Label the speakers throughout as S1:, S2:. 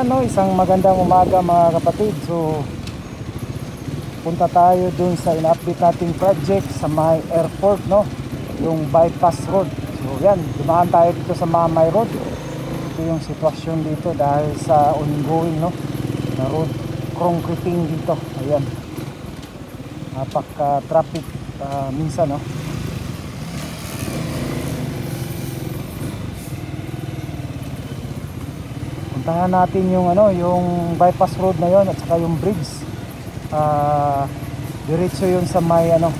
S1: Ayan no, isang magandang umaga mga kapatid. So punta tayo dun sa ina-update nating project sa may airport no, yung bypass road. So yan, dumaan tayo dito sa Mamay Road. Ito yung sitwasyon dito dahil sa ongoing no, na road concreting dito. Ayan, napaka traffic minsan no. Puntahan natin yung ano, yung bypass road na yon at saka yung bridge. Diretso yun sa may ano,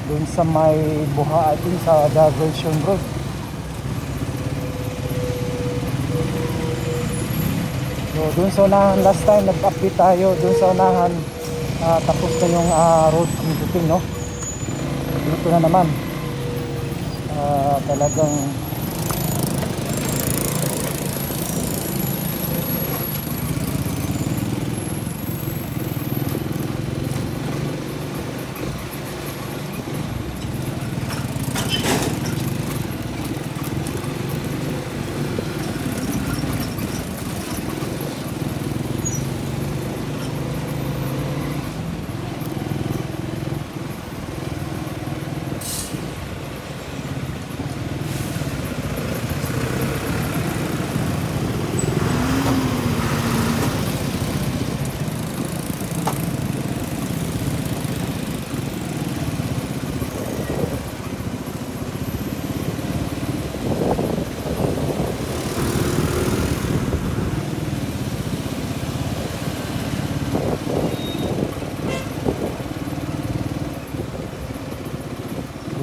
S1: dun sa may buha, I think sa diversion road. So dun sa unahan, last time nag-update tayo dun sa unahan, tapos na yung road concreting no. Dito na naman talagang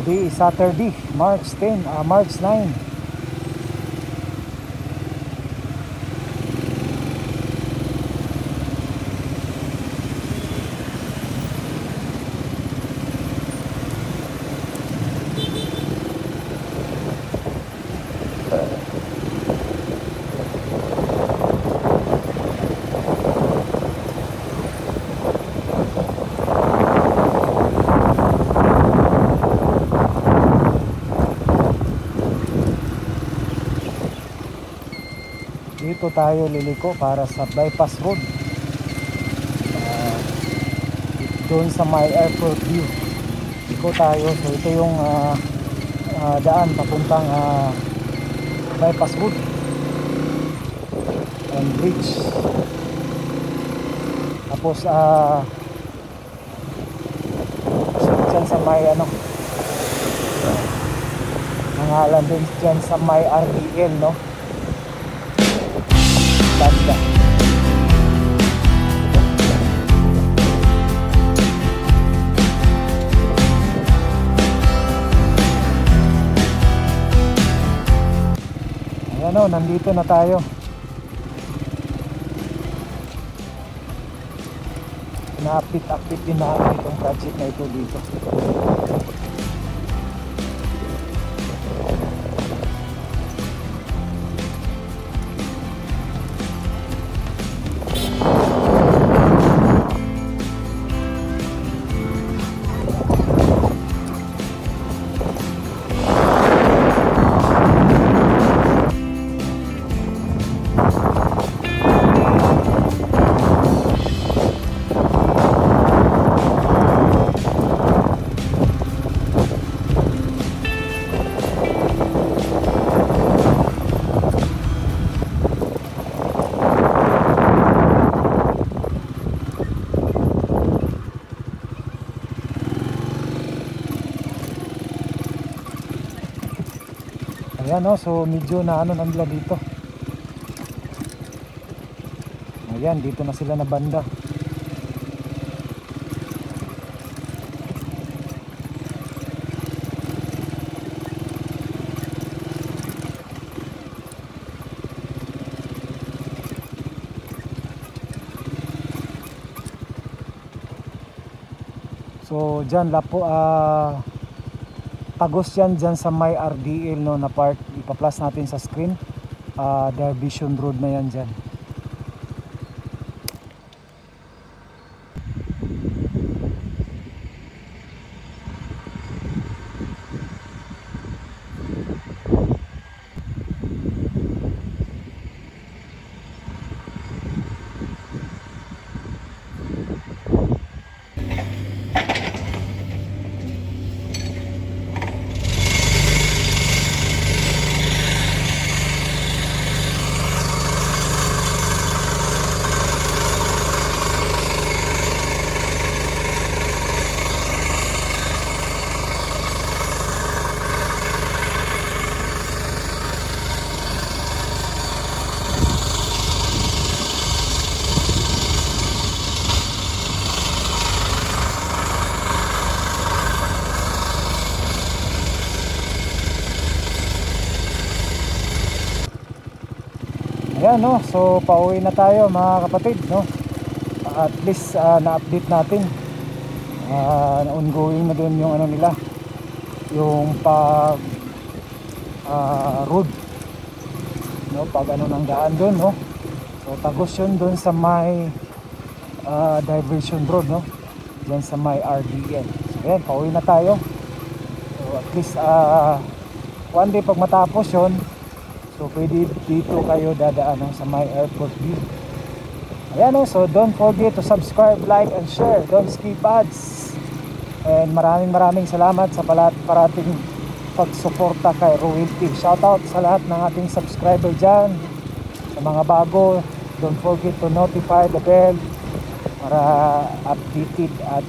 S1: today is Saturday, March 10, March 9. Dito tayo liliko para sa bypass road, doon sa may airport view. Liko tayo. So ito yung daan papuntang bypass road and bridge. Tapos dyan sa may ano, nangalan din dyan sa may RDL no, banda. Ayan o, nandito na tayo. Na-update din natin itong project na ito dito. Ayan o, so medyo na ano nila dito. Ayan, dito na sila na banda. So dyan lapo tagos yan dyan sa may RDL no, na part. Ipa-plus natin sa screen. Diversion road na yan dyan. Ayan, no? So pauwi na tayo mga kapatid, no? At least na-update natin. Ongoing na din yung ano nila, yung pag road, no? Pag ano ng daan doon, no? So tagos yun doon sa may diversion road, no? Diyan sa may RDN. So ayan, pauwi na tayo. So at least one day pag matapos yun, so pwede dito kayo dadaan, no? Sa may airport view. Ayan, no? So don't forget to subscribe, like and share. Don't skip ads. And maraming salamat sa parating pagsuporta kay Royalty. Shoutout sa lahat ng ating subscriber dyan. Sa mga bago, don't forget to notify the bell para updated at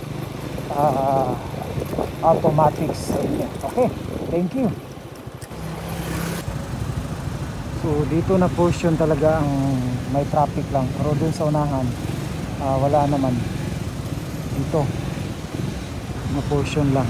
S1: automatic sa inyo. Okay, thank you. So dito na portion talaga ang may traffic lang, pero dun sa unahan wala naman. Dito na portion lang.